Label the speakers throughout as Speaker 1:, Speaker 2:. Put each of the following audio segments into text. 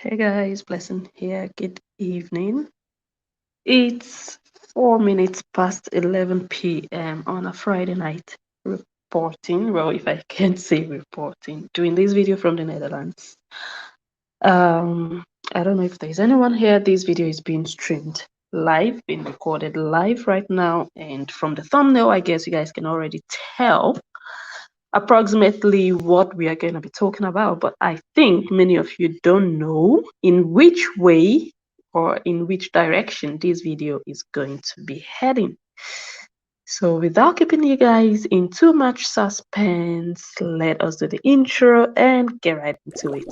Speaker 1: Hey guys, Blessing here. Good evening. It's 4 minutes past 11 p.m. on a Friday night. Reporting, well, if I can say reporting, doing this video from the Netherlands. I don't know if there's anyone here. This video is being streamed live, being recorded live right now. And from the thumbnail, I guess you guys can already tell approximately what we are going to be talking about, but I think many of you don't know in which way or in which direction this video is going to be heading. So without keeping you guys in too much suspense, let us do the intro and get right into it.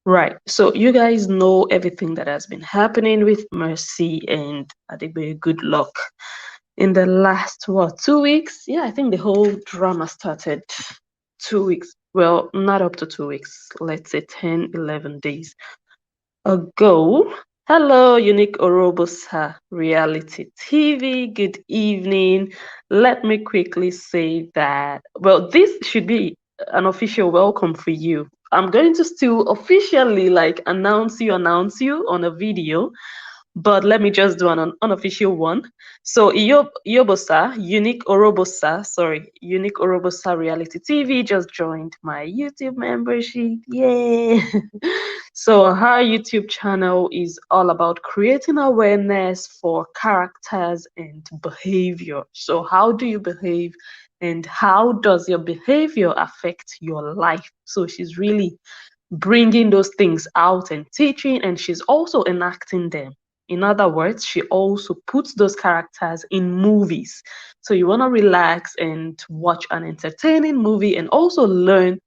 Speaker 1: Right, so you guys know everything that has been happening with Mercy and Adegboye Goodluck in the last 2 weeks. Yeah, I think the whole drama started 2 weeks, well, not up to 2 weeks, let's say 10-11 days ago. Hello, Unique Orobosa Reality TV, good evening. Let me quickly say that, well, this should be an official welcome for you. I'm going to still officially announce you on a video, but let me just do an unofficial one. So Unique Orobosa Reality TV just joined my YouTube membership. Yay! So her YouTube channel is all about creating awareness for characters and behavior. So how do you behave and how does your behavior affect your life? So she's really bringing those things out and teaching, and she's also enacting them. In other words, she also puts those characters in movies. So you want to relax and watch an entertaining movie and also learn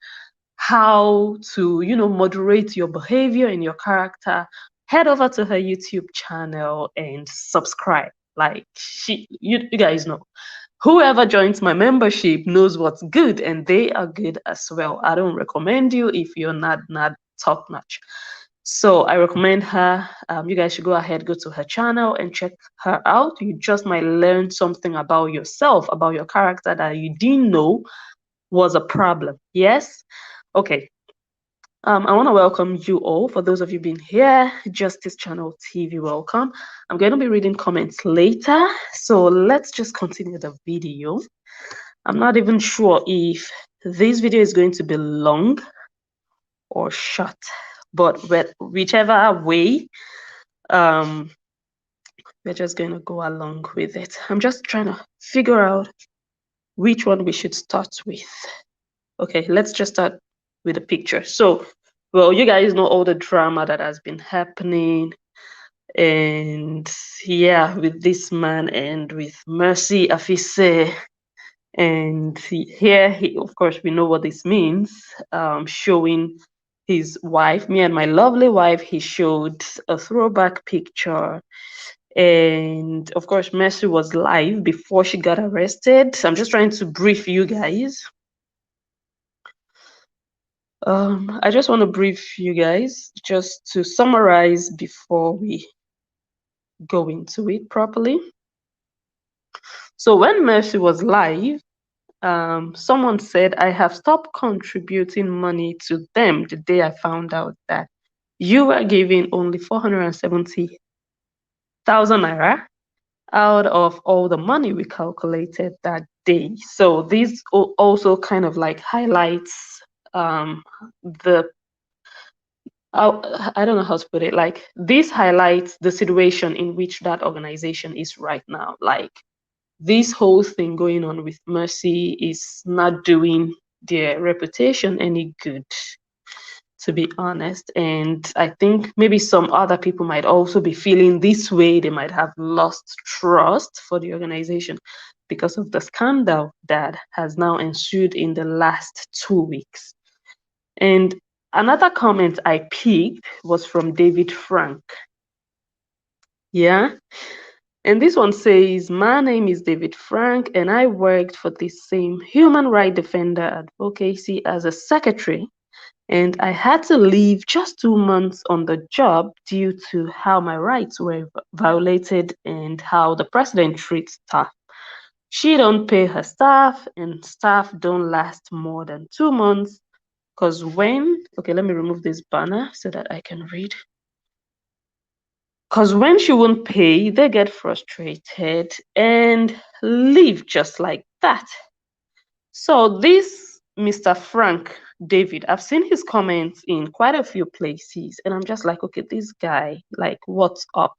Speaker 1: how to, moderate your behavior and your character. Head over to her YouTube channel and subscribe. Like you guys know, whoever joins my membership knows what's good, and they are good as well. I don't recommend you if you're not top notch. So I recommend her. You guys should go ahead, go to her channel and check her out. You just might learn something about yourself, about your character that you didn't know was a problem. Yes? Okay. I want to welcome you all. For those of you being here, Justice Channel TV, welcome. I'm going to be reading comments later. So let's just continue the video. I'm not even sure if this video is going to be long or short, but whichever way, we're just going to go along with it. I'm just trying to figure out which one we should start with. Okay, let's just start with the picture. So, well, you guys know all the drama that has been happening, and yeah, with this man and with Mercy Afise. And here, of course, we know what this means, showing his wife, me and my lovely wife. He showed a throwback picture. And of course, Mercy was live before she got arrested. So I'm just trying to brief you guys. I just want to brief you guys just to summarize before we go into it properly. So when Mercy was live, someone said, I have stopped contributing money to them the day I found out that you were giving only 470,000 naira out of all the money we calculated that day. So this also kind of highlights the I don't know how to put it. Like, this highlights the situation in which that organization is right now. Like, this whole thing going on with Mercy is not doing their reputation any good, to be honest. And I think maybe some other people might also be feeling this way. They might have lost trust for the organization because of the scandal that has now ensued in the last 2 weeks. And another comment I picked was from David Frank. Yeah. And this one says, my name is David Frank, and I worked for the same human rights defender advocacy as a secretary. And I had to leave just 2 months on the job due to how my rights were violated and how the president treats staff. She don't pay her staff, and staff don't last more than 2 months. Because okay, let me remove this banner so that I can read. Because when she won't pay, they get frustrated and leave just like that. So this Mr. Frank David, I've seen his comments in quite a few places, and I'm just like, okay, this guy, like, what's up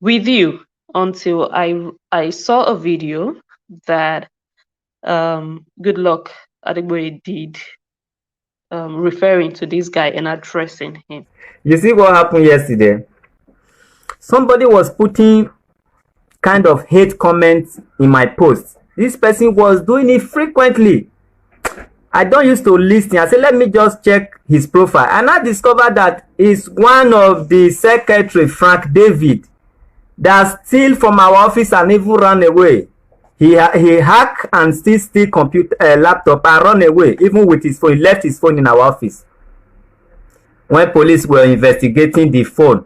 Speaker 1: with you? Until I saw a video that Goodluck Adegboye did, referring to this guy and addressing him.
Speaker 2: You see what happened yesterday? Somebody was putting kind of hate comments in my post. This person was doing it frequently. I don't used to listen. I said, let me just check his profile. And I discovered that he's one of the secretary, Frank David, that steal from our office and even run away. He hack and steal computer laptop and run away, even with his phone. He left his phone in our office when police were investigating the phone.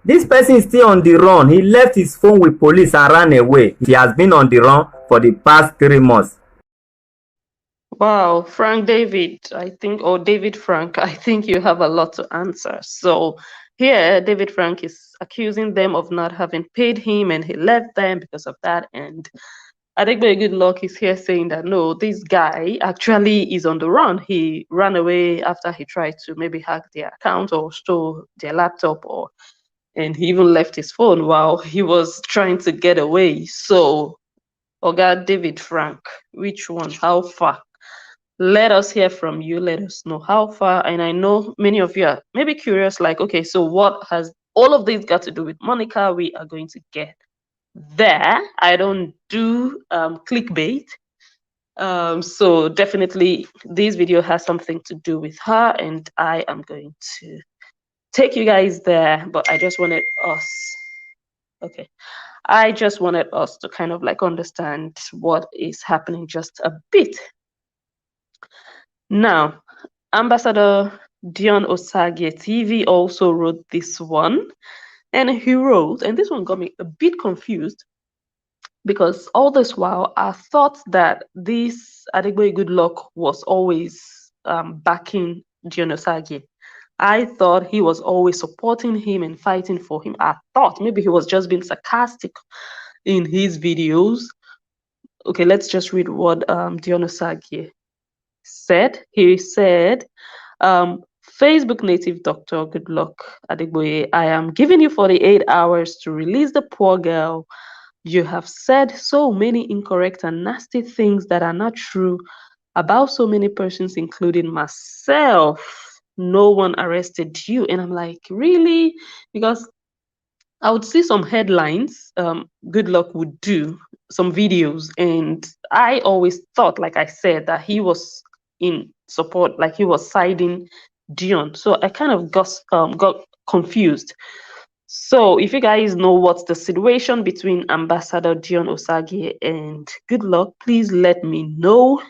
Speaker 2: This person is still on the run. He left his phone with police and ran away. He has been on the run for the past 3 months.
Speaker 1: Wow, Frank David, I think, or David Frank, I think you have a lot to answer. So here, David Frank is accusing them of not having paid him, and he left them because of that. And Adegboye Goodluck is here saying that no, this guy actually is on the run. He ran away after he tried to maybe hack their account or stole their laptop, and he even left his phone while he was trying to get away. So, Oga David Frank, which one? How far? Let us hear from you. Let us know how far. And I know many of you are maybe curious, like, okay, so what has all of this got to do with Monica? We are going to get there. I don't do clickbait. So definitely this video has something to do with her, and I am going to take you guys there. But I just wanted us to kind of like understand what is happening just a bit. Now, Ambassador Dion Osagie TV also wrote this one, and he wrote, and this one got me a bit confused, because all this while I thought that this Adegboye Goodluck was always backing Dion Osagie. I thought he was always supporting him and fighting for him. I thought maybe he was just being sarcastic in his videos. Okay, let's just read what Dion Osagie said. He said, Facebook native Dr. Goodluck Adegboye, I am giving you 48 hours to release the poor girl. You have said so many incorrect and nasty things that are not true about so many persons, including myself. No one arrested you. And I'm like, really? Because I would see some headlines Goodluck would do some videos, and I always thought, like I said, that he was in support, like he was siding Dion. So I kind of got confused. So if you guys know what's the situation between Ambassador Dion Osagie and Goodluck, please let me know,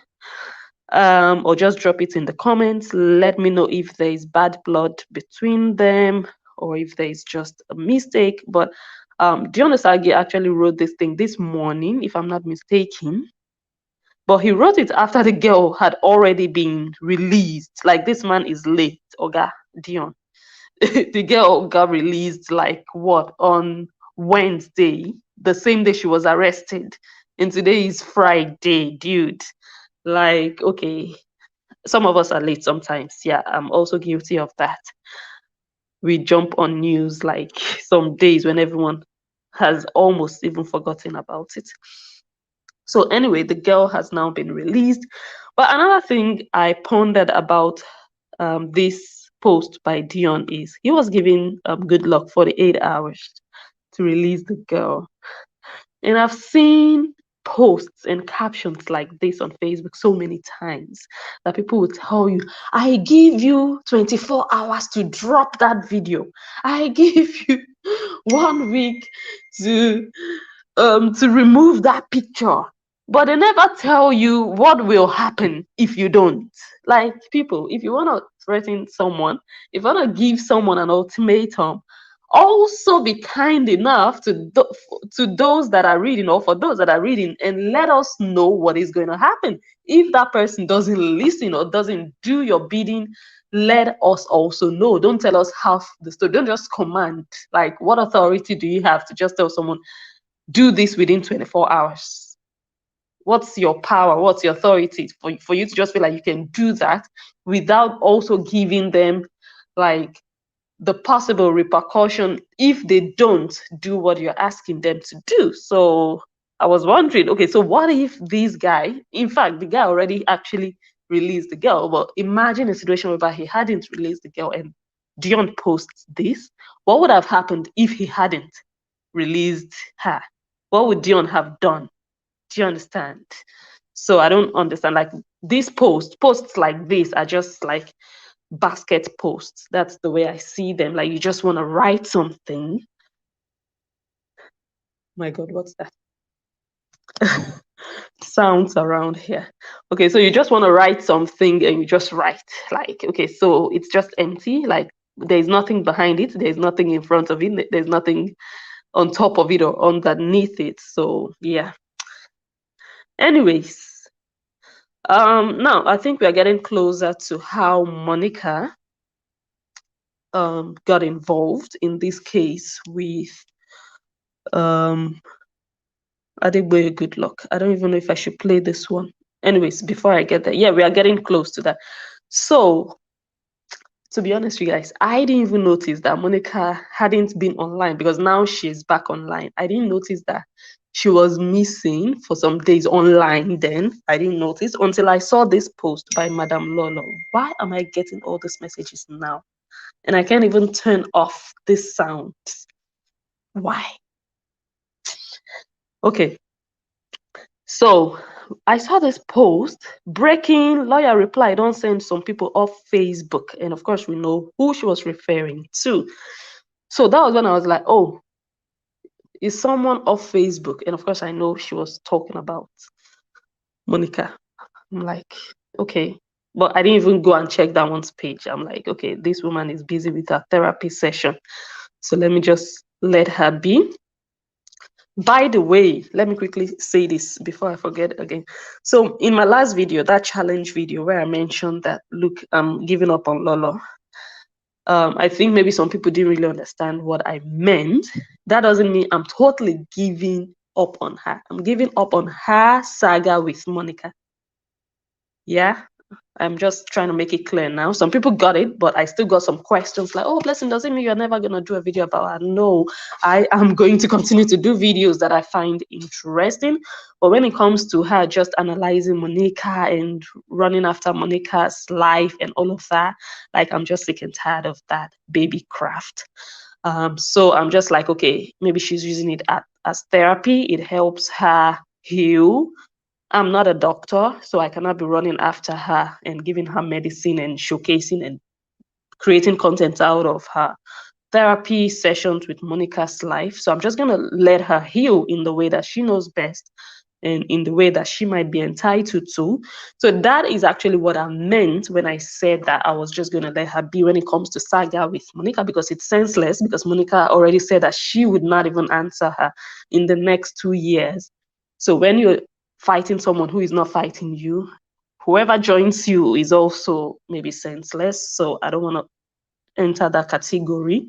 Speaker 1: or just drop it in the comments. Let me know if there is bad blood between them, or if there is just a mistake. But Dion Osagie actually wrote this thing this morning, if I'm not mistaken. But he wrote it after the girl had already been released. Like, this man is late, Oga Dion. The girl got released like what, on Wednesday, the same day she was arrested. And today is Friday, dude. Like, okay, some of us are late sometimes. Yeah, I'm also guilty of that. We jump on news like some days when everyone has almost even forgotten about it. So anyway, the girl has now been released. But another thing I pondered about this post by Dion is he was giving Goodluck 48 hours to release the girl. And I've seen posts and captions like this on Facebook so many times that people will tell you, I give you 24 hours to drop that video. I give you 1 week to remove that picture. But they never tell you what will happen if you don't. Like, people, if you want to threaten someone, if you want to give someone an ultimatum, also be kind enough to those that are reading, or for those that are reading, and let us know what is going to happen. If that person doesn't listen or doesn't do your bidding, let us also know. Don't tell us half the story. Don't just command. Like, what authority do you have to just tell someone, do this within 24 hours? What's your power? What's your authority for you to just feel like you can do that without also giving them like the possible repercussion if they don't do what you're asking them to do? So I was wondering, okay, so what if this guy, in fact, the guy already actually released the girl, but imagine a situation whereby he hadn't released the girl and Dion posts this. What would have happened if he hadn't released her? What would Dion have done? Do you understand? So I don't understand. Like, these posts like this are just like basket posts. That's the way I see them. Like, you just want to write something. My God, what's that? Sounds around here. Okay, so you just want to write something and you just write. Like, okay, so it's just empty. Like, there's nothing behind it. There's nothing in front of it. There's nothing on top of it or underneath it. So yeah. Anyways, now I think we are getting closer to how Monica got involved in this case with Adegboye Goodluck. I don't even know if I should play this one. Anyways, before I get there, yeah, we are getting close to that. So, to be honest with you guys, I didn't even notice that Monica hadn't been online, because now she's back online. I didn't notice that she was missing for some days online. Then I didn't notice until I saw this post by Madam Lolo. Why am I getting all these messages now? And I can't even turn off this sound. Why? Okay. So I saw this post, breaking, lawyer reply, don't send some people off Facebook. And of course, we know who she was referring to. So that was when I was like, oh, is someone off Facebook? And of course, I know she was talking about Monica. I'm like, okay. But I didn't even go and check that one's page. I'm like, okay, this woman is busy with her therapy session. So let me just let her be. By the way, let me quickly say this before I forget again. So in my last video, that challenge video where I mentioned that, look, I'm giving up on Lolo. I think maybe some people didn't really understand what I meant. That doesn't mean I'm totally giving up on her. I'm giving up on her saga with Monica. Yeah, I'm just trying to make it clear now. Some people got it, but I still got some questions like, oh, Blessing, does it mean you're never going to do a video about her? No, I am going to continue to do videos that I find interesting. But when it comes to her just analyzing Monica and running after Monica's life and all of that, like, I'm just sick and tired of that baby craft. So I'm just like, okay, maybe she's using it as therapy. It helps her heal. I'm not a doctor, so I cannot be running after her and giving her medicine and showcasing and creating content out of her therapy sessions with Monica's life. So I'm just going to let her heal in the way that she knows best and in the way that she might be entitled to. So that is actually what I meant when I said that I was just going to let her be when it comes to saga with Monica, because it's senseless, because Monica already said that she would not even answer her in the next 2 years. So when you're fighting someone who is not fighting you, whoever joins you is also maybe senseless. So I don't want to enter that category.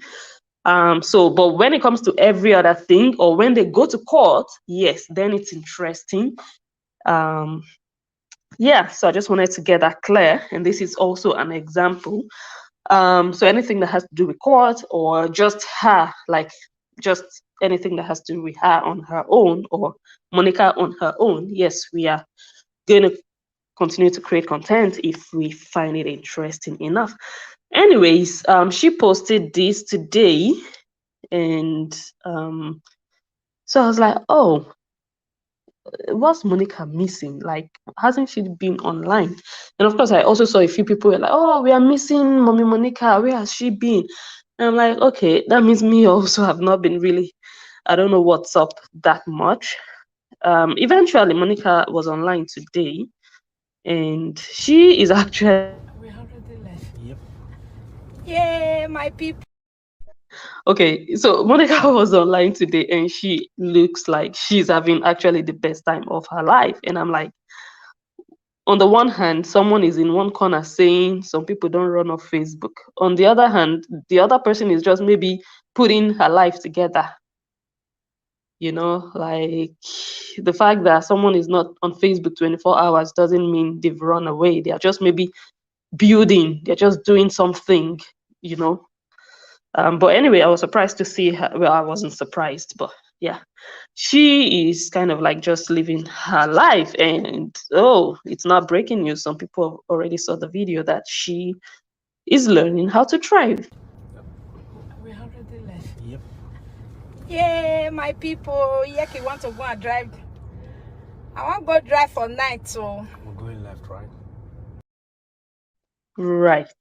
Speaker 1: But when it comes to every other thing, or when they go to court, yes, then it's interesting. Yeah, so I just wanted to get that clear, and this is also an example. So anything that has to do with court, or just her, like just anything that has to do with her on her own, or Monica on her own, yes, we are going to continue to create content if we find it interesting enough. Anyways, she posted this today, and so I was like, oh, what's Monica missing? Like, hasn't she been online? And of course, I also saw a few people were like, oh, we are missing Mommy Monica. Where has she been? And I'm like, okay, that means me also have not been really, I don't know what's up that much. Eventually, Monica was online today, and she is actually.
Speaker 3: We already left. Yep. Yeah, my people.
Speaker 1: Okay, so Monica was online today and she looks like she's having actually the best time of her life. And I'm like, on the one hand, someone is in one corner saying some people don't run off Facebook. On the other hand, the other person is just maybe putting her life together. You know, like the fact that someone is not on Facebook 24 hours doesn't mean they've run away. They are just maybe building, they're just doing something, you know. But anyway, I was surprised to see her. Well, I wasn't surprised, but yeah, she is kind of like just living her life. And oh, it's not breaking news. Some people already saw the video that she is learning how to drive.
Speaker 3: We already left. Yep. Yeah, my people. Yeki want to go and drive. I want to go drive for night, so. We're going left, right?
Speaker 1: Right.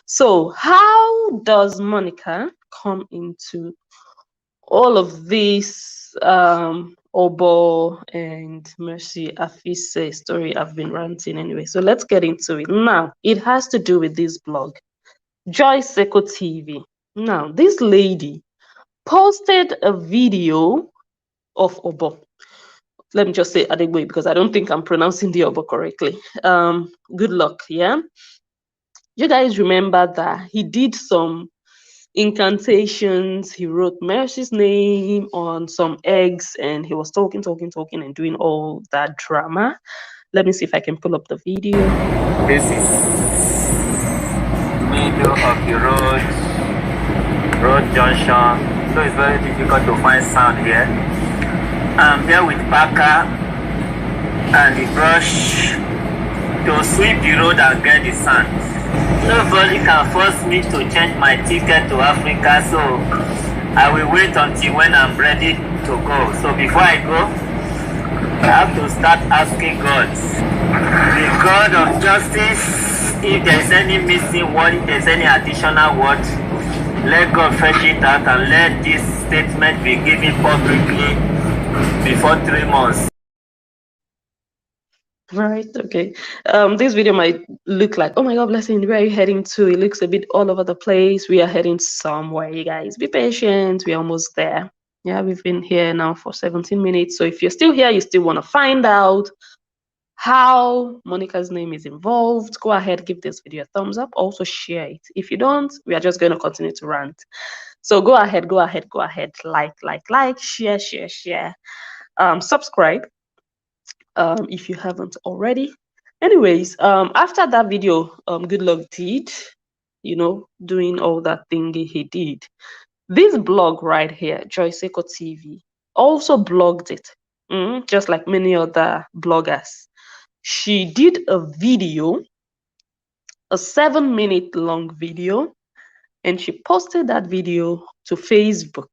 Speaker 1: So, how does Monica come into all of this Obo and Mercy Afise story? I've been ranting anyway. So let's get into it. Now, it has to do with this blog, Joy Seko TV. Now, this lady posted a video of Obo. Let me just say Adegboye because I don't think I'm pronouncing the Obo correctly. Goodluck, yeah? You guys remember that he did some incantations. He wrote Mercy's name on some eggs and he was talking and doing all that drama. Let me see if I can pull up the video.
Speaker 2: This is middle of the road junction, so it's very difficult to find sound here. I'm here with Parker and the brush to sweep the road and get the sand. Nobody can force me to change my ticket to Africa, so I will wait until when I'm ready to go. So before I go, I have to start asking God, the God of justice, if there's any missing word, if there's any additional word, let God fetch it out and let this statement be given publicly before 3 months.
Speaker 1: Right, okay. This video might look like, oh my God, blessing, where are you heading to? It looks a bit all over the place. We are heading somewhere, you guys. Be patient, we're almost there. Yeah, we've been here now for 17 minutes. So if you're still here, you still want to find out how Monica's name is involved, go ahead, give this video a thumbs up. Also share it. If you don't, we are just going to continue to rant. So go ahead, like, share, subscribe if you haven't already. Anyways, after that video, Goodluck did, you know, doing all that thing he did. This blog right here, Joy Seko TV, also blogged it, just like many other bloggers. She did a video, a 7-minute long video, and she posted that video to Facebook.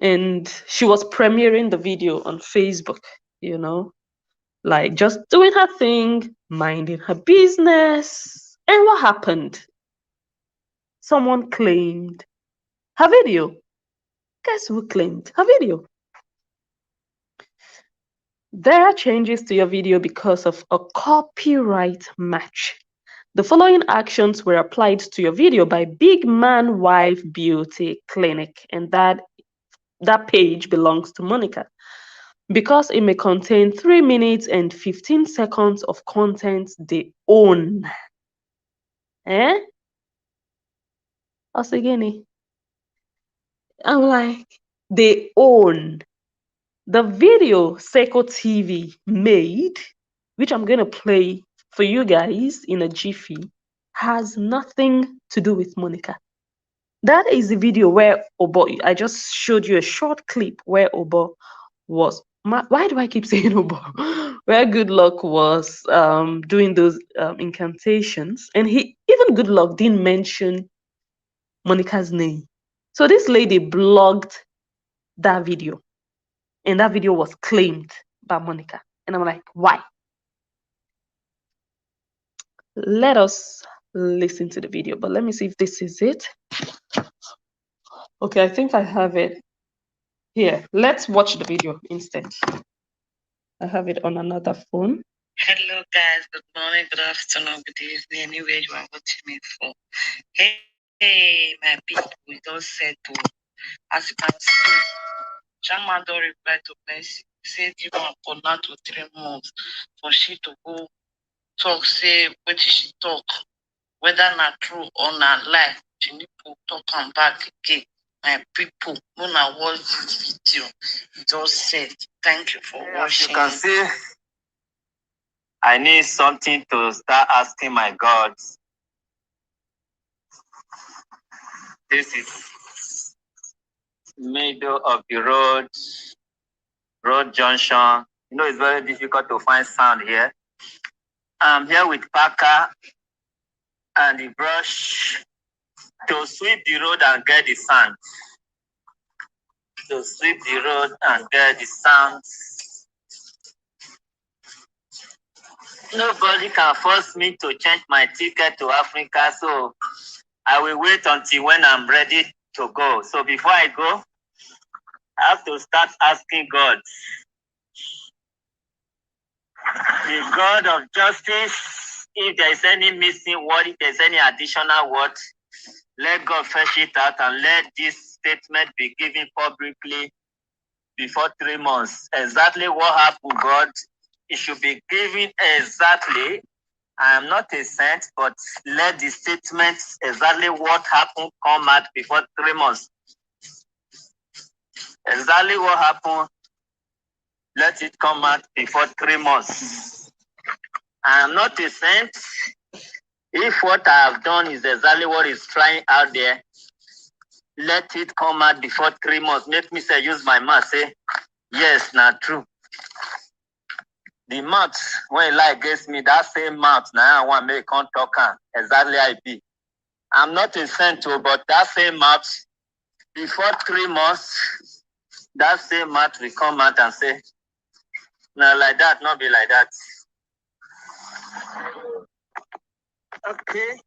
Speaker 1: And she was premiering the video on Facebook, you know, like just doing her thing, minding her business. And what happened? Someone claimed her video. Guess who claimed her video? There are changes to your video because of a copyright match. The following actions were applied to your video by Big Man Wife Beauty Clinic, and that page belongs to Monica. Because it may contain 3 minutes and 15 seconds of content they own. Eh? Osegini. I'm like, they own. The video Seko TV made, which I'm going to play for you guys in a jiffy, has nothing to do with Monica. That is the video where Obo, I just showed you a short clip where Obo was, why do I keep saying Obo? Where Goodluck was doing those incantations. And even Goodluck didn't mention Monica's name. So this lady blogged that video. And that video was claimed by Monica. And I'm like, why? Let us listen to the video, but let me see if this is it. Okay, I think I have it here. Let's watch the video instead. I have it on another phone.
Speaker 4: Hello guys, good morning, good afternoon, good evening, anywhere you are watching me from. Hey. Hey, my people, we don't settle. As you can see, Chama don't reply to Mercy. Say give am for now to 3 months for she to go talk, say what she talk, whether not true or not lie. She need to talk and back again. My people, when I watch this video, it just said, thank you for watching.
Speaker 2: You can see, I need something to start asking my God. This is middle of the road junction. You know, it's very difficult to find sound here. I'm here with Parker and the brush to sweep the road and get the sand. To sweep the road and get the sand. Nobody can force me to change my ticket to Africa, so I will wait until when I'm ready to go. So before I go, I have to start asking God, the God of justice, if there is any missing word, if there is any additional word, let God fetch it out and let this statement be given publicly before 3 months. Exactly what happened, God, it should be given exactly. I am not a saint, but let the statement exactly what happened come out before 3 months. Exactly what happened, let it come out before 3 months. I am not a saint. If what I have done is exactly what is trying out there, let it come out before 3 months. Make me say, use my mouth, say, yes, not true. The mouth, when you lie against me, that same mouth, now I want to make come talk exactly I be. I'm not a saint, but that same mouth, before 3 months, that same mouth will come out and say, no, like that, not be like that. Okay.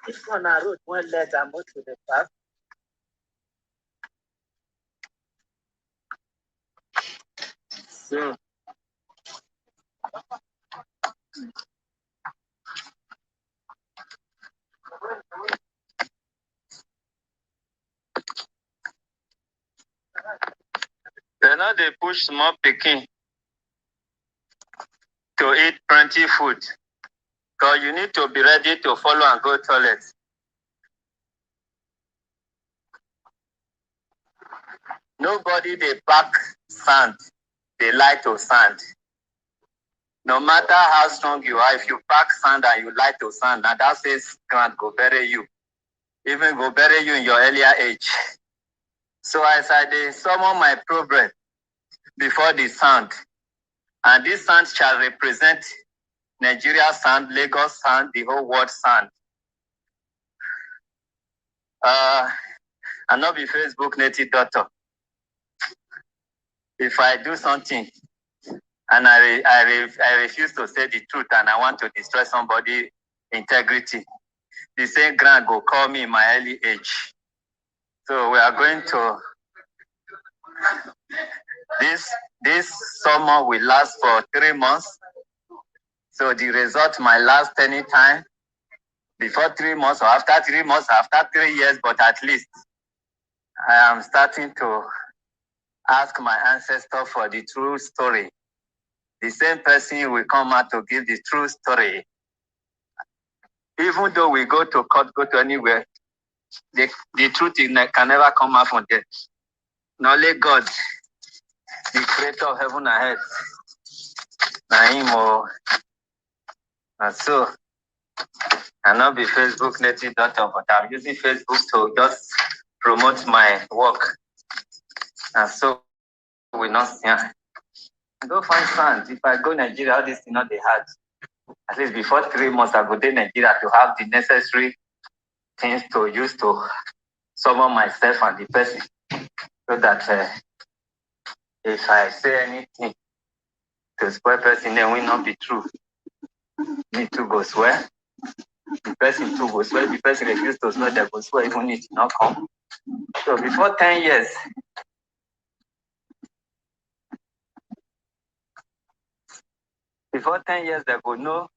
Speaker 2: This one I wrote one letter, I moved to the back. So, now they push small picking to eat plenty food. Because you need to be ready to follow and go toilet. Nobody they pack sand, they like to sand. No matter how strong you are, if you pack sand and you like to sand, and that says can't go bury you. Even go bury you in your earlier age. So as I did summon my problem before the sand, and this sand shall represent Nigeria sand, Lagos sand, the whole world sand. I'm not be Facebook native doctor. If I do something and I refuse to say the truth and I want to destroy somebody's integrity, the same grant will call me in my early age. So we are going to, this summer will last for 3 months. So the result might last any time, before 3 months or after 3 months, after 3 years, but at least I am starting to ask my ancestor for the true story. The same person will come out to give the true story. Even though we go to court, go to anywhere, the truth can never come out from there. Not only God, the creator of heaven and earth. And so, I'm not be Facebook native daughter, but I'm using Facebook to just promote my work. And so, we not see. Go find sand. If I go Nigeria, all this is not the hard. At least before 3 months, I go to Nigeria to have the necessary things to use to summon myself and the person. So that if I say anything to spoil person, then will not be true. Me too go swear. The person too go swear. The person refuse to swear, they go swear even if it not come. So before 10 years, before 10 years they go know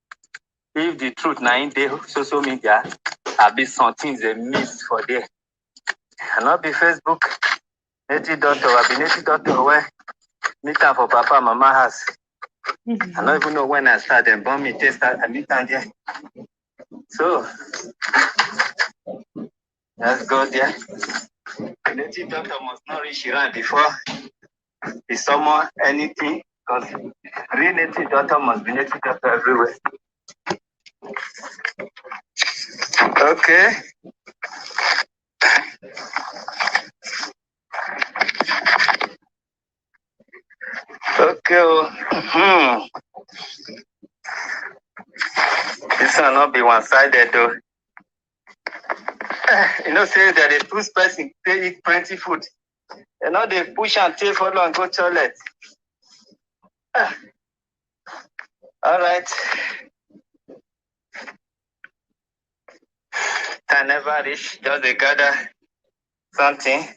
Speaker 2: if the truth now in the social media, I be some things they miss for there. And not be Facebook, native doctor, I be native doctor where meet time for Papa Mama house. I don't even know when I started, but me test I meet time there. So let's go there. The native doctor must not reach around before he summon anything, because real native doctor must be native doctor everywhere. Okay. Okay. This will not be one-sided though. You know, say that the two person they eat plenty food. You know, they push and take for long and go toilet. All right. I never reach, just they gather something.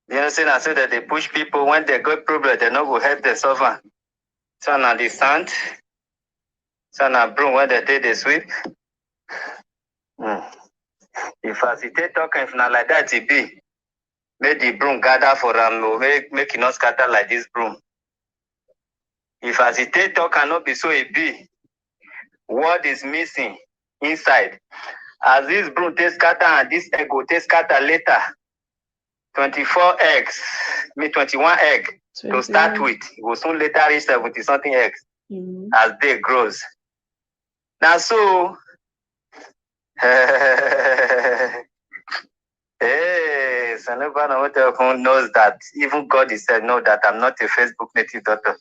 Speaker 2: You know, say that they push people when they got problem, they not go help the suffer. So now the sand, so now broom when they take the sweep. If I see talking, if not like that, it be. Make the broom gather for them, make it not scatter like this broom. If I see talk cannot be so it be. What is missing inside? As this broom takes scatter and this egg will take scatter later. 24 eggs, 21 egg 21. To start with. It will soon later reach 70 something eggs as day grows. Now so hey, so nobody knows that even God is said no, that I'm not a Facebook native daughter.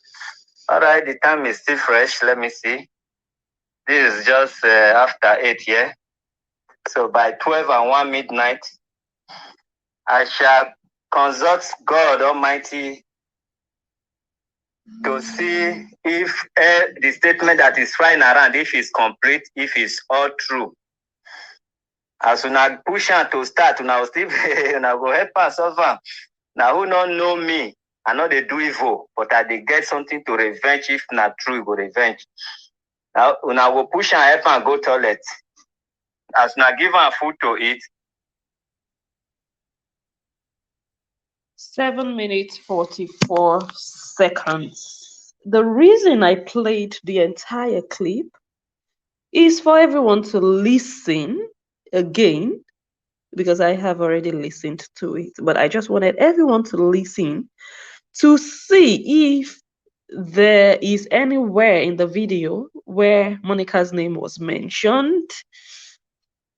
Speaker 2: All right, the time is still fresh. Let me see. This is just after 8 here. So by 12 and 1 midnight, I shall consult God Almighty to see if the statement that is flying around, if it's complete, if it's all true. As soon as push on to start, now still now go help us over. Now who don't know me, I know they do evil, but I they get something to revenge. If not true, go revenge. Now go push and help and go toilet. As now give her food to eat.
Speaker 1: 7 minutes 44 seconds. The reason I played the entire clip is for everyone to listen again, because I have already listened to it, but I just wanted everyone to listen to see if there is anywhere in the video where Monica's name was mentioned,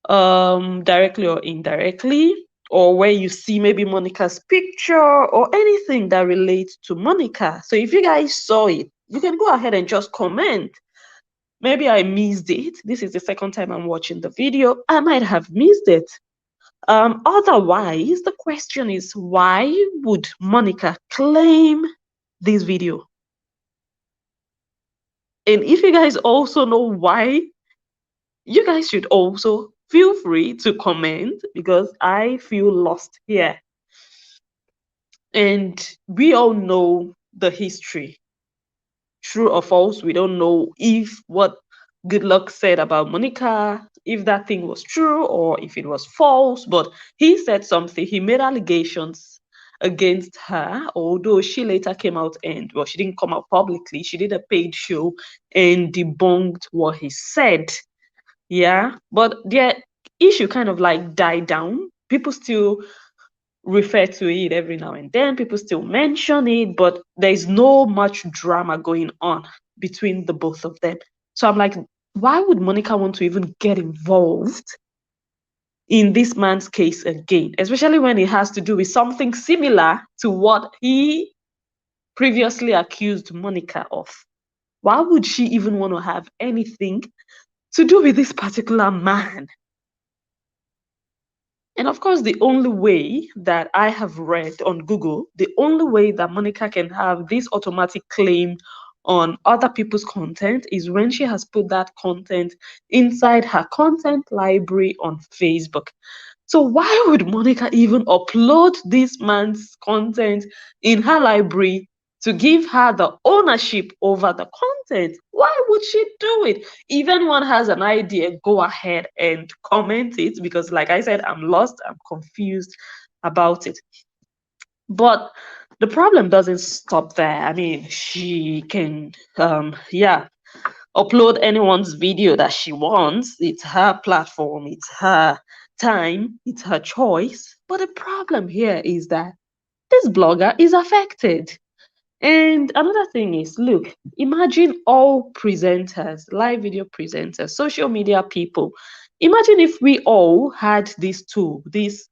Speaker 1: directly or indirectly, or where you see maybe Monica's picture or anything that relates to Monica. So if you guys saw it, you can go ahead and just comment. Maybe I missed it. This is the second time I'm watching the video. I might have missed it. Otherwise, the question is, why would Monica claim this video? And if you guys also know why, you guys should also feel free to comment, because I feel lost here. And we all know the history. True or false, we don't know if what Goodluck said about Monica, if that thing was true or if it was false, but he said something. He made allegations against her, although she later came out and, well, she didn't come out publicly. She did a paid show and debunked what he said. Yeah, but their issue kind of like died down. People still refer to it every now and then. People still mention it, but there's no much drama going on between the both of them. So I'm like, why would Monica want to even get involved in this man's case again, especially when it has to do with something similar to what he previously accused Monica of? Why would she even want to have anything to do with this particular man? And of course, the only way that I have read on Google, the only way that Monica can have this automatic claim on other people's content is when she has put that content inside her content library on Facebook. So why would Monica even upload this man's content in her library to give her the ownership over the content. Why would she do it? If anyone has an idea, go ahead and comment it, because like I said, I'm lost, I'm confused about it. But the problem doesn't stop there. I mean, she can upload anyone's video that she wants. It's her platform, it's her time, it's her choice. But the problem here is that this blogger is affected. And another thing is, look, imagine all presenters, live video presenters, social media people. Imagine if we all had this tool, this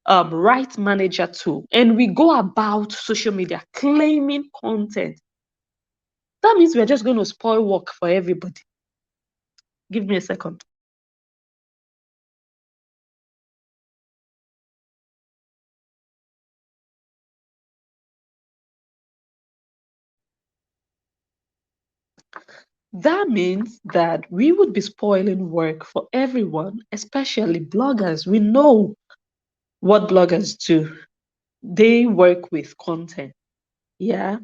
Speaker 1: right manager tool, and we go about social media claiming content. That means we're just going to spoil work for everybody. Give me a second. That means that we would be spoiling work for everyone, especially bloggers. We know what bloggers do. They work with content. Yeah.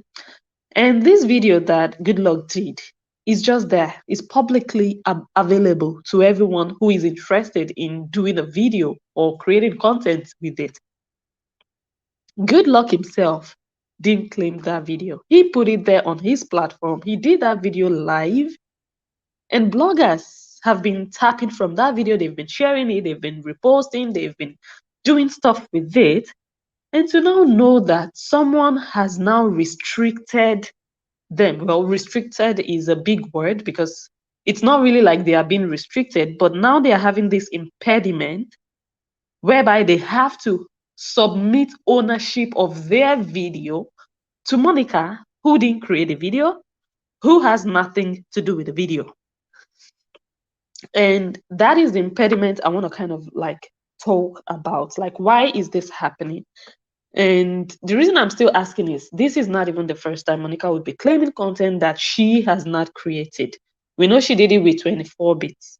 Speaker 1: And this video that Goodluck did is just there. It's publicly available to everyone who is interested in doing a video or creating content with it. Goodluck himself didn't claim that video. He put it there on his platform. He did that video live, and bloggers have been tapping from that video. They've been sharing it, they've been reposting, they've been doing stuff with it. And to now know that someone has now restricted them. Well, restricted is a big word because it's not really like they are being restricted, but now they are having this impediment whereby they have to submit ownership of their video to Monica, who didn't create the video, who has nothing to do with the video. And that is the impediment I want to kind of like talk about. Like, why is this happening? And the reason I'm still asking is, this is not even the first time Monica would be claiming content that she has not created. We know she did it with 24 bits.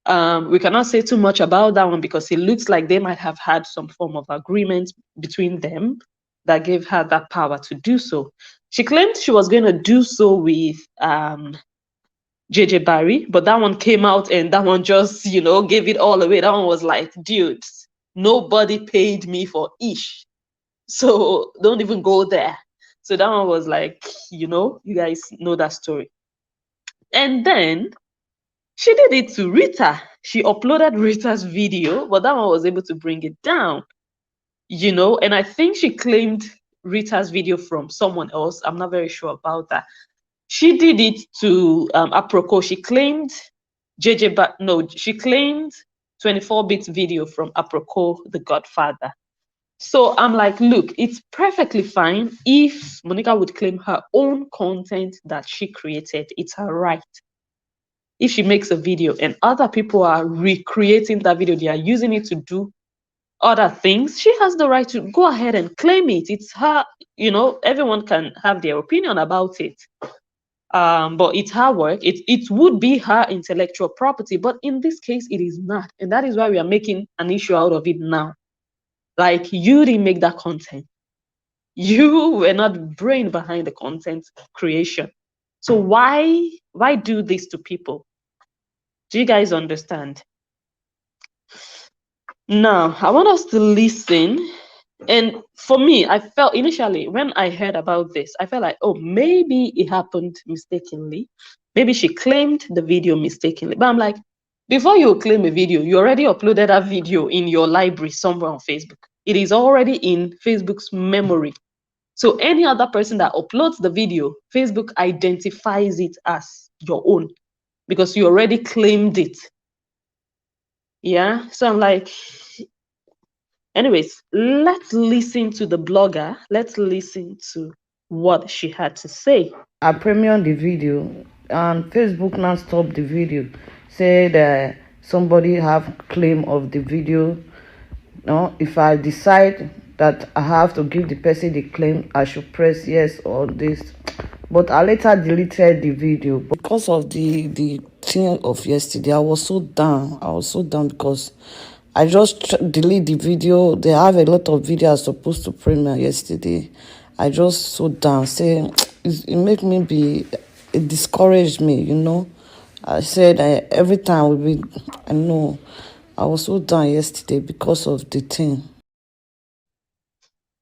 Speaker 1: We cannot say too much about that one because it looks like they might have had some form of agreement between them that gave her that power to do so. She claimed she was going to do so with JJ Barry, but that one came out and that one just, gave it all away. That one was like, dude, nobody paid me for ish. So don't even go there. So that one was like, you guys know that story. And then she did it to Rita. She uploaded Rita's video, but that one was able to bring it down, and I think she claimed Rita's video from someone else. I'm not very sure about that. She did it to Aproko. She claimed she claimed 24-bit video from Aproko, the Godfather. So I'm like, look, it's perfectly fine if Monica would claim her own content that she created. It's her right. If she makes a video and other people are recreating that video, they are using it to do other things, she has the right to go ahead and claim it. It's her, everyone can have their opinion about it. But it's her work. It would be her intellectual property. But in this case, it is not. And that is why we are making an issue out of it now. Like, you didn't make that content. You were not brain behind the content creation. So why do this to people? Do you guys understand? Now, I want us to listen. And for me, I felt initially when I heard about this, I felt like, oh, maybe it happened mistakenly. Maybe she claimed the video mistakenly. But I'm like, before you claim a video, you already uploaded that video in your library somewhere on Facebook. It is already in Facebook's memory. So any other person that uploads the video, Facebook identifies it as your own because you already claimed it. Yeah. So I'm like, anyways, let's listen to the blogger. Let's listen to what she had to say.
Speaker 5: I premiered the video and Facebook now stopped the video. Said somebody have claim of the video. No, if I decide that I have to give the person the claim, I should press yes or this. But I later deleted the video because of the thing of yesterday. I was so down. Because I just delete the video. They have a lot of videos supposed to premiere yesterday. I just so down. Say it make me be, it discouraged me, you know. I said every time we, I know, I was so down yesterday because of the thing.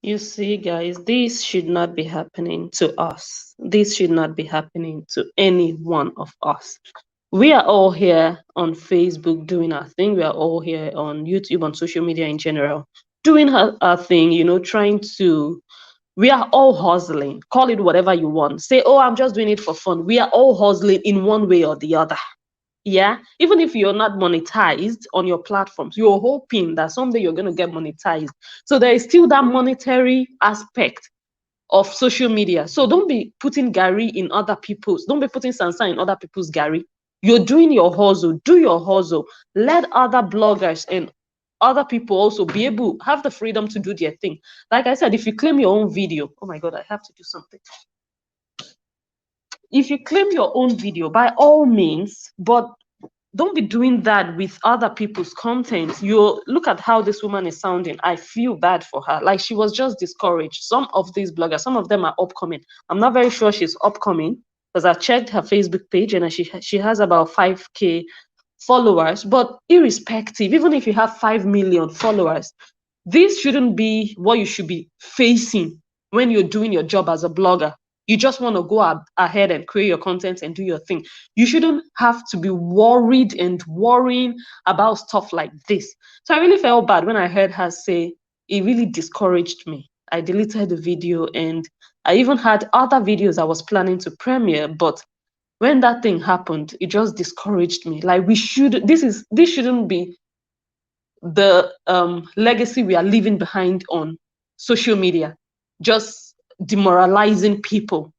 Speaker 1: You see, guys, this should not be happening to us. This should not be happening to any one of us. We are all here on Facebook doing our thing. We are all here on YouTube, on social media in general, doing our thing, you know, trying to, we are all hustling. Call it whatever you want. Say, oh, I'm just doing it for fun. We are all hustling in one way or the other. Yeah, even if you're not monetized on your platforms, you're hoping that someday you're going to get monetized. So there is still that monetary aspect of social media. So don't be putting Gary in other people's, don't be putting Sansa in other people's Gary. You're doing your hustle, do your hustle. Let other bloggers and other people also be able, have the freedom to do their thing. Like I said, if you claim your own video, oh my God, I have to do something. If you claim your own video, by all means, but don't be doing that with other people's content. You look at how this woman is sounding. I feel bad for her. Like, she was just discouraged. Some of these bloggers, some of them are upcoming. I'm not very sure she's upcoming because I checked her Facebook page and she has about 5K followers. But irrespective, even if you have 5 million followers, this shouldn't be what you should be facing when you're doing your job as a blogger. You just want to go ahead and create your content and do your thing. You shouldn't have to be worried and worrying about stuff like this. So I really felt bad when I heard her say, it really discouraged me. I deleted the video, and I even had other videos I was planning to premiere, but when that thing happened, it just discouraged me. Like, this shouldn't be the legacy we are leaving behind on social media, just demoralizing people.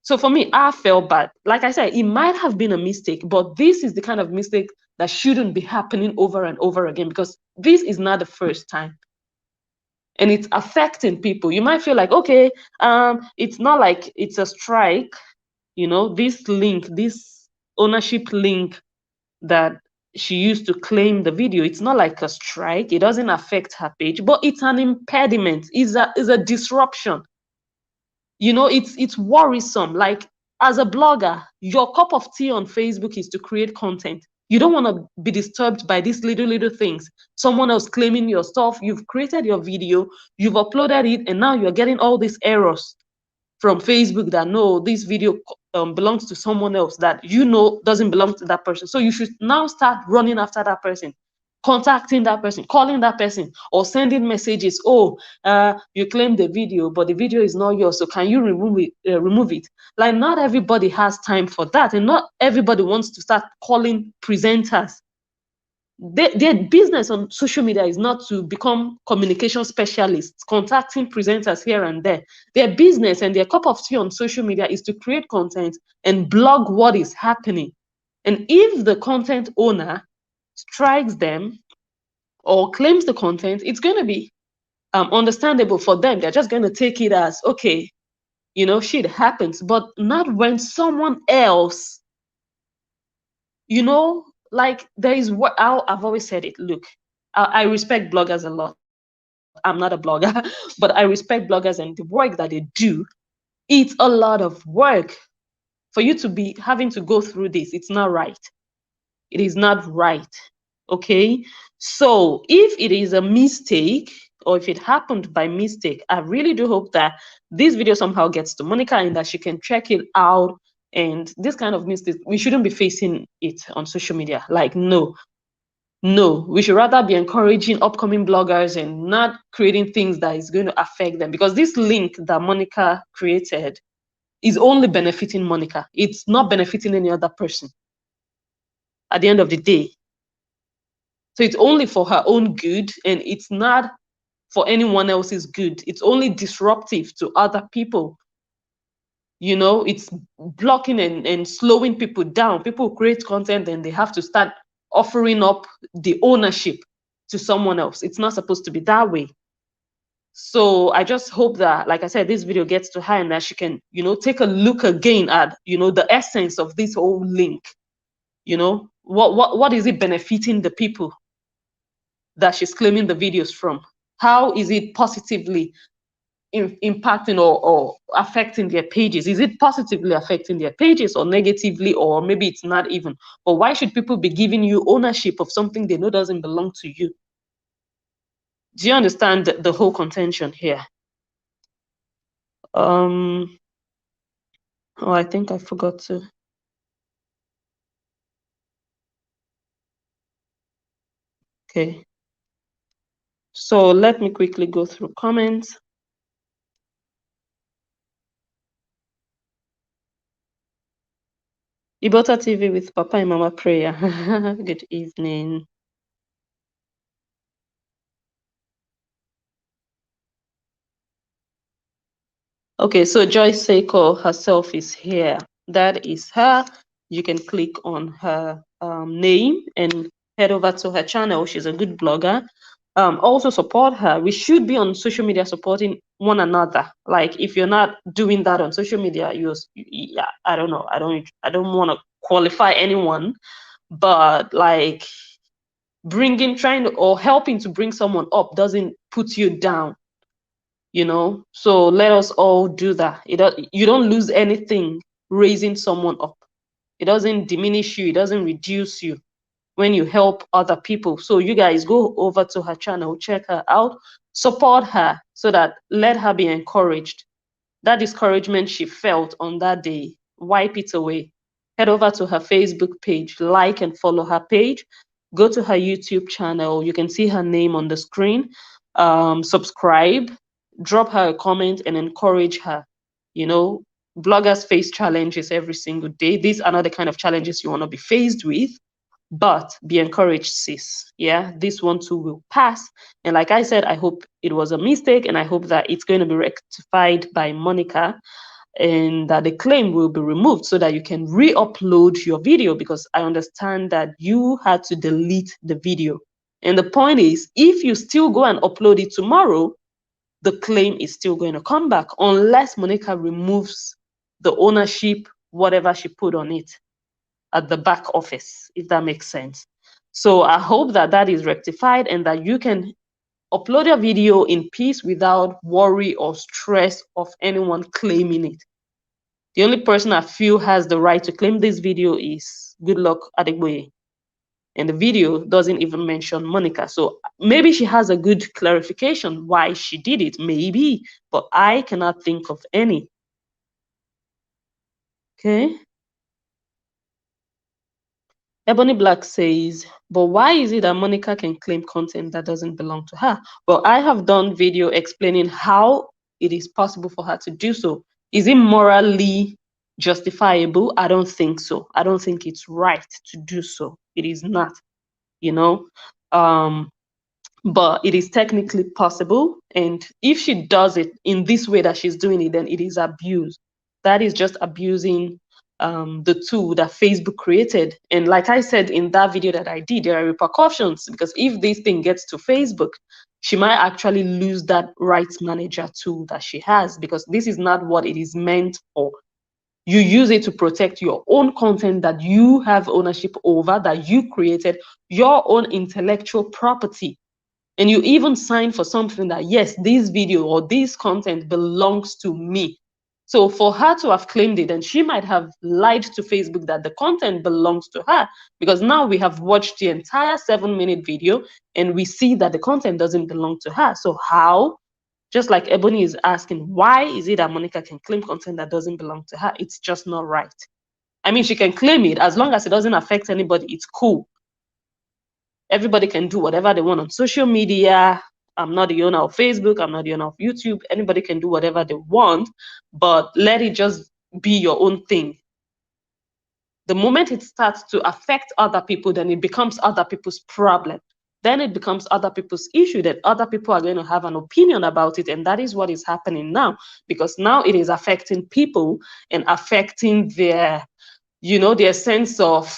Speaker 1: So for me, I felt bad. Like I said, it might have been a mistake, but this is the kind of mistake that shouldn't be happening over and over again, because this is not the first time. And it's affecting people. You might feel like, okay, it's not like it's a strike, you know, this link, this ownership link that she used to claim the video, it's not like a strike. It doesn't affect her page, but it's an impediment. It's a disruption. You know, it's worrisome. Like, as a blogger, your cup of tea on Facebook is to create content. You don't want to be disturbed by these little things. Someone else claiming your stuff. You've created your video, you've uploaded it, and now you're getting all these errors from Facebook that, no, this video belongs to someone else that you know doesn't belong to that person. So you should now start running after that person, contacting that person, calling that person, or sending messages. Oh, you claimed the video, but the video is not yours, so can you remove it? Like, not everybody has time for that, and not everybody wants to start calling presenters. Their business on social media is not to become communication specialists, contacting presenters here and there. Their business and their cup of tea on social media is to create content and blog what is happening. And if the content owner strikes them or claims the content, it's going to be understandable for them. They're just going to take it as, okay, you know, shit happens, but not when someone else, you know, like, there is what I've always said it. Look, I respect bloggers a lot. I'm not a blogger, but I respect bloggers and the work that they do. It's a lot of work for you to be having to go through this. It's not right. It is not right. Okay. So if it is a mistake, or if it happened by mistake, I really do hope that this video somehow gets to Monica and that she can check it out. And this kind of mistake, we shouldn't be facing it on social media. Like, no, we should rather be encouraging upcoming bloggers and not creating things that is going to affect them, because this link that Monica created is only benefiting Monica. It's not benefiting any other person at the end of the day. So it's only for her own good, and it's not for anyone else's good. It's only disruptive to other people. You know, it's blocking and slowing people down. People create content and they have to start offering up the ownership to someone else. It's not supposed to be that way. So I just hope that, like I said, this video gets to her and that she can, you know, take a look again at, you know, the essence of this whole link. You know, what is it benefiting the people that she's claiming the videos from? How is it positively impacting or affecting their pages? Is it positively affecting their pages or negatively, or maybe it's not even? Or why should people be giving you ownership of something they know doesn't belong to you? Do you understand the whole contention here? Oh, I think I forgot to. Okay. So let me quickly go through comments. Ibota TV with Papa and Mama Prayer. Good evening. Okay, so Joyce Seiko herself is here. That is her. You can click on her name and head over to her channel. She's a good blogger. Also support her. We should be on social media supporting one another. Like if you're not doing that on social media, yeah, I don't know. I don't want to qualify anyone, but like trying to, or helping to bring someone up doesn't put you down, you know. So let us all do that. You don't lose anything raising someone up. It doesn't diminish you, it doesn't reduce you when you help other people. So you guys go over to her channel, check her out, support her, so that let her be encouraged. That discouragement she felt on that day, wipe it away. Head over to her Facebook page, like and follow her page. Go to her YouTube channel. You can see her name on the screen. Subscribe, drop her a comment, and encourage her. You know, bloggers face challenges every single day. These are not the kind of challenges you want to be faced with. But be encouraged, sis. Yeah, this one too will pass. And like I said, I hope it was a mistake, and I hope that it's going to be rectified by Monica, and that the claim will be removed so that you can re-upload your video, because I understand that you had to delete the video. And the point is, if you still go and upload it tomorrow, the claim is still going to come back unless Monica removes the ownership, whatever she put on it at the back office, if that makes sense. So I hope that that is rectified and that you can upload your video in peace without worry or stress of anyone claiming it. The only person I feel has the right to claim this video is Goodluck Adegboye. And the video doesn't even mention Monica. So maybe she has a good clarification why she did it, maybe, but I cannot think of any. Okay. Ebony Black says, but why is it that Monica can claim content that doesn't belong to her? Well, I have done video explaining how it is possible for her to do so. Is it morally justifiable? I don't think so. I don't think it's right to do so. It is not, you know. But it is technically possible. And if she does it in this way that she's doing it, then it is abuse. That is just abusing the tool that Facebook created. And like I said in that video that I did, there are repercussions, because if this thing gets to Facebook, she might actually lose that rights manager tool that she has, because this is not what it is meant for. You use it to protect your own content that you have ownership over, that you created, your own intellectual property. And you even sign for something that, yes, this video or this content belongs to me. So for her to have claimed it, and she might have lied to Facebook that the content belongs to her, because now we have watched the entire 7-minute video and we see that the content doesn't belong to her. So how? Just like Ebony is asking, why is it that Monica can claim content that doesn't belong to her? It's just not right. I mean, she can claim it as long as it doesn't affect anybody. It's cool. Everybody can do whatever they want on social media. I'm not the owner of Facebook. I'm not the owner of YouTube. Anybody can do whatever they want, but let it just be your own thing. The moment it starts to affect other people, then it becomes other people's problem. Then it becomes other people's issue, that other people are going to have an opinion about it. And that is what is happening now, because now it is affecting people and affecting their, you know, their sense of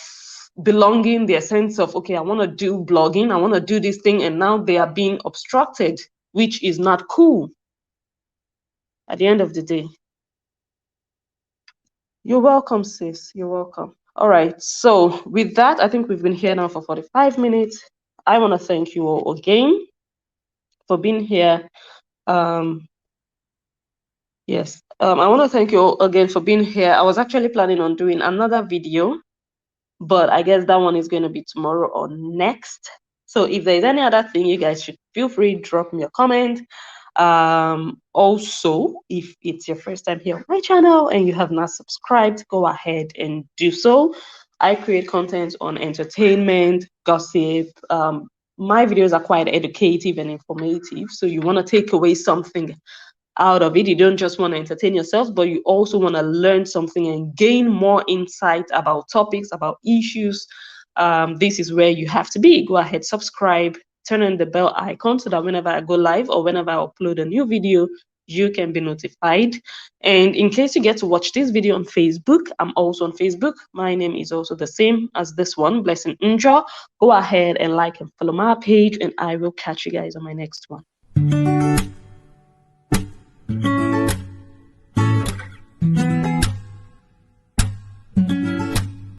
Speaker 1: belonging, their sense of, okay, I want to do blogging, I want to do this thing, and now they are being obstructed, which is not cool at the end of the day. You're welcome, sis. You're welcome. All right. So with that, I think we've been here now for 45 minutes. I want to thank you all again for being here. Yes. I want to thank you all again for being here. I was actually planning on doing another video, but I guess that one is going to be tomorrow or next. So if there's any other thing, you guys should feel free, drop me a comment. Also, if it's your first time here on my channel and you have not subscribed, go ahead and do so. I create content on entertainment, gossip. My videos are quite educative and informative, so you want to take away something out of it. You don't just want to entertain yourself, but you also want to learn something and gain more insight about topics, about issues. This is where you have to be. Go ahead, subscribe, turn on the bell icon so that whenever I go live or whenever I upload a new video, you can be notified. And in case you get to watch this video on Facebook, I'm also on Facebook. My name is also the same as this one, Blessing Njoh. Go ahead and like and follow my page, and I will catch you guys on my next one.